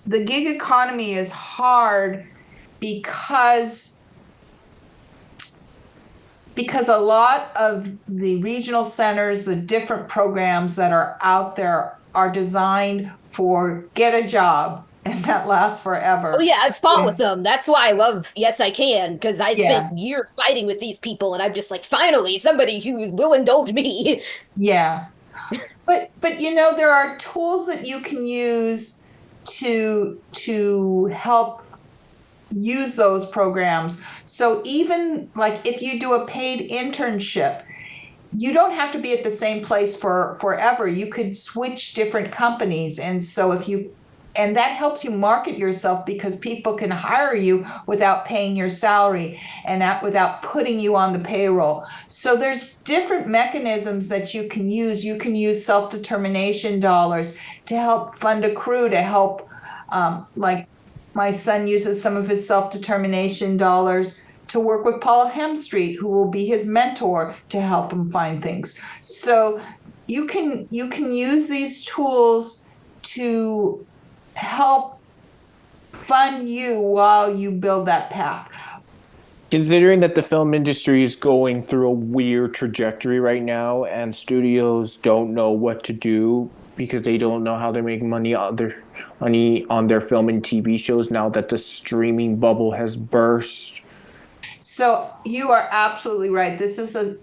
[SPEAKER 1] the gig economy is hard because a lot of the regional centers, the different programs that are out there, are designed for get a job and that lasts forever.
[SPEAKER 19] Oh yeah, I've fought with them. That's why I love Yes I Can, because I spent years fighting with these people, and I'm just like, finally, somebody who will indulge me.
[SPEAKER 1] Yeah. But there are tools that you can use to help use those programs. So even like if you do a paid internship, you don't have to be at the same place for forever. You could switch different companies. And so and that helps you market yourself, because people can hire you without paying your salary and without putting you on the payroll. So there's different mechanisms that you can use. You can use self-determination dollars to help fund a crew, to help, like my son uses some of his self-determination dollars to work with Paul Hemstreet, who will be his mentor, to help him find things. So you can use these tools to help fund you while you build that path.
[SPEAKER 20] Considering that the film industry is going through a weird trajectory right now, and studios don't know what to do because they don't know how to make money on their film and TV shows now that the streaming bubble has burst.
[SPEAKER 1] So you are absolutely right.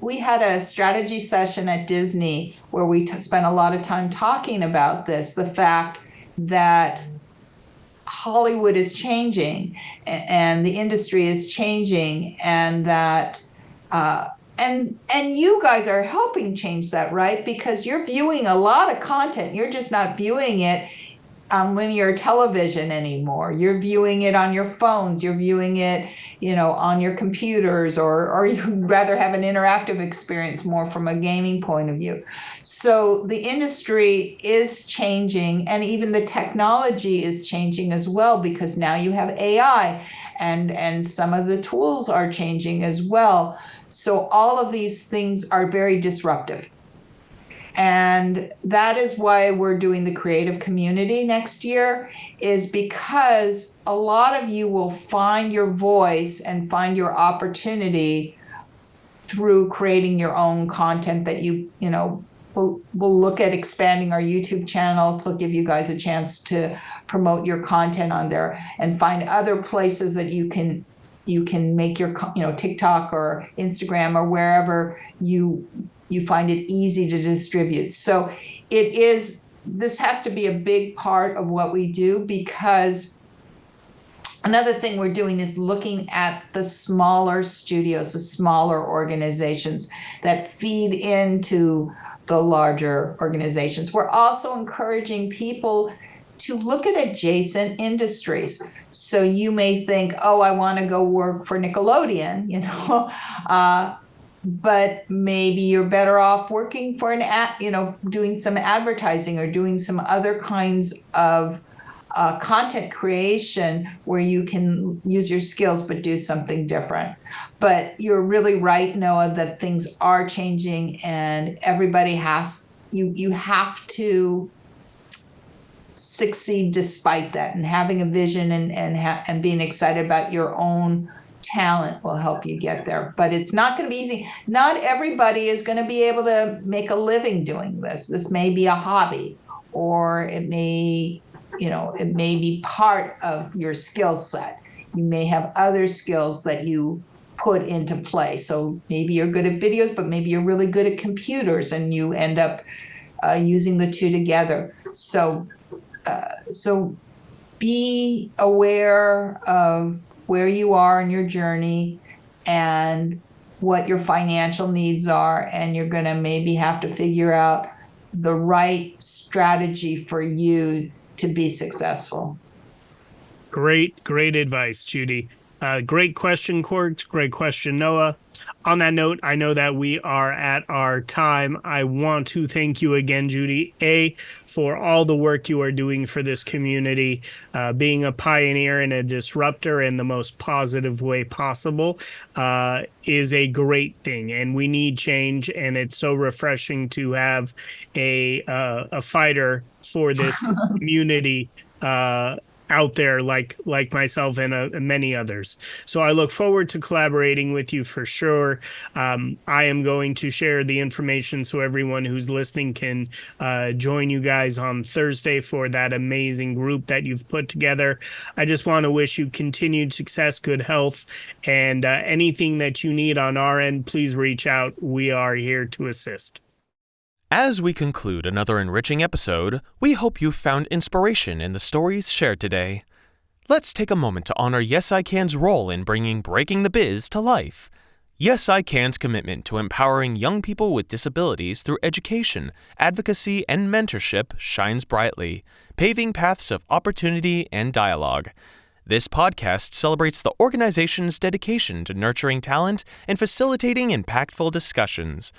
[SPEAKER 1] We had a strategy session at Disney where we spent a lot of time talking about this, the fact that Hollywood is changing and the industry is changing, and that and you guys are helping change that, right? Because you're viewing a lot of content. You're just not viewing it on linear television anymore. You're viewing it on your phones. You're viewing it, on your computers, or you'd rather have an interactive experience more from a gaming point of view. So the industry is changing, and even the technology is changing as well, because now you have AI, and some of the tools are changing as well. So all of these things are very disruptive. And that is why we're doing the creative community next year, is because a lot of you will find your voice and find your opportunity through creating your own content that we'll look at expanding our YouTube channel to give you guys a chance to promote your content on there, and find other places that you can make your, TikTok or Instagram or wherever you find it easy to distribute. So this has to be a big part of what we do, because another thing we're doing is looking at the smaller studios, the smaller organizations that feed into the larger organizations. We're also encouraging people to look at adjacent industries. So you may think, oh, I want to go work for Nickelodeon, but maybe you're better off working for doing some advertising or doing some other kinds of content creation where you can use your skills but do something different. But you're really right, Noah, that things are changing, and everybody you have to succeed despite that, and having a vision and being excited about your own talent will help you get there. But it's not going to be easy. Not everybody is going to be able to make a living doing this. This may be a hobby, or it may be part of your skill set. You may have other skills that you put into play. So maybe you're good at videos, but maybe you're really good at computers, and you end up using the two together. So be aware of where you are in your journey and what your financial needs are, and you're going to maybe have to figure out the right strategy for you to be successful.
[SPEAKER 4] Great advice, Judi. Great question, Court. Great question, Noah. On that note, I know that we are at our time. I want to thank you again, Judi, for all the work you are doing for this community. Being a pioneer and a disruptor in the most positive way possible is a great thing, and we need change, and it's so refreshing to have a fighter for this community out there like myself and many others. So I look forward to collaborating with you for sure. I am going to share the information so everyone who's listening can join you guys on Thursday for that amazing group that you've put together. I just want to wish you continued success, good health, and anything that you need on our end, please reach out. We are here to assist.
[SPEAKER 3] As we conclude another enriching episode, we hope you found inspiration in the stories shared today. Let's take a moment to honor Yes I Can's role in bringing Breaking the Biz to life. Yes I Can's commitment to empowering young people with disabilities through education, advocacy, and mentorship shines brightly, paving paths of opportunity and dialogue. This podcast celebrates the organization's dedication to nurturing talent and facilitating impactful discussions.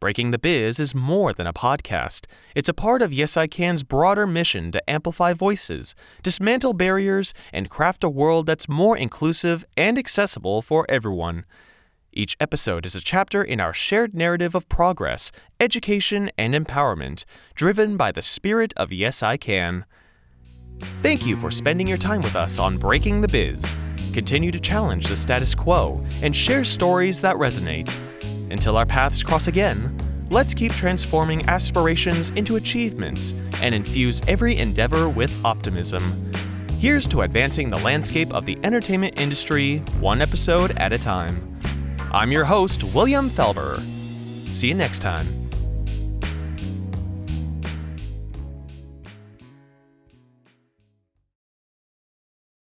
[SPEAKER 3] Breaking the Biz is more than a podcast. It's a part of Yes I Can's broader mission to amplify voices, dismantle barriers, and craft a world that's more inclusive and accessible for everyone. Each episode is a chapter in our shared narrative of progress, education, and empowerment, driven by the spirit of Yes I Can. Thank you for spending your time with us on Breaking the Biz. Continue to challenge the status quo and share stories that resonate. Until our paths cross again, let's keep transforming aspirations into achievements and infuse every endeavor with optimism. Here's to advancing the landscape of the entertainment industry, one episode at a time. I'm your host, William Felber. See you next time.